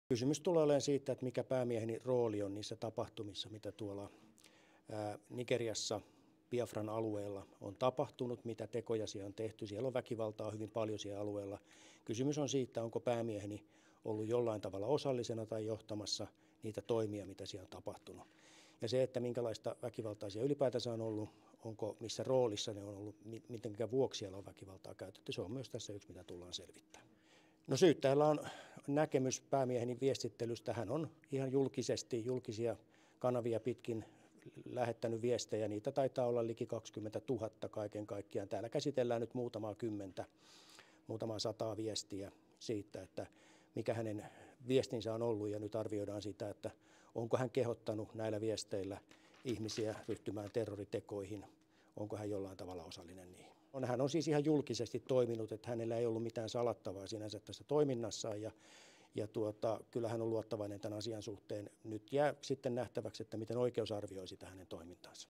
Kysymys tulee olemaan siitä, että mikä päämieheni rooli on niissä tapahtumissa, mitä tuolla Nigeriassa, Biafran alueella on tapahtunut, mitä tekoja siellä on tehty. Siellä on väkivaltaa hyvin paljon siellä alueella. Kysymys on siitä, onko päämieheni ollut jollain tavalla osallisena tai johtamassa niitä toimia, mitä siellä on tapahtunut. Ja se, että minkälaista väkivaltaa siellä ylipäätänsä on ollut, onko missä roolissa ne on ollut, mitenkä vuoksi siellä on väkivaltaa käytetty, se on myös tässä yksi, mitä tullaan selvittämään. No syyttäjällä on näkemys päämieheni viestittelystä. Hän on ihan julkisesti, julkisia kanavia pitkin lähettänyt viestejä. Niitä taitaa olla liki 20 000 kaiken kaikkiaan. Täällä käsitellään nyt muutamaa sataa viestiä siitä, että mikä hänen viestinsä on ollut. Ja nyt arvioidaan sitä, että onko hän kehottanut näillä viesteillä ihmisiä ryhtymään terroritekoihin. Onko hän jollain tavalla osallinen niihin. Hän on siis ihan julkisesti toiminut, että hänellä ei ollut mitään salattavaa sinänsä tässä toiminnassaan ja kyllä hän on luottavainen tämän asian suhteen. Nyt jää sitten nähtäväksi, että miten oikeus arvioi sitä hänen toimintaansa.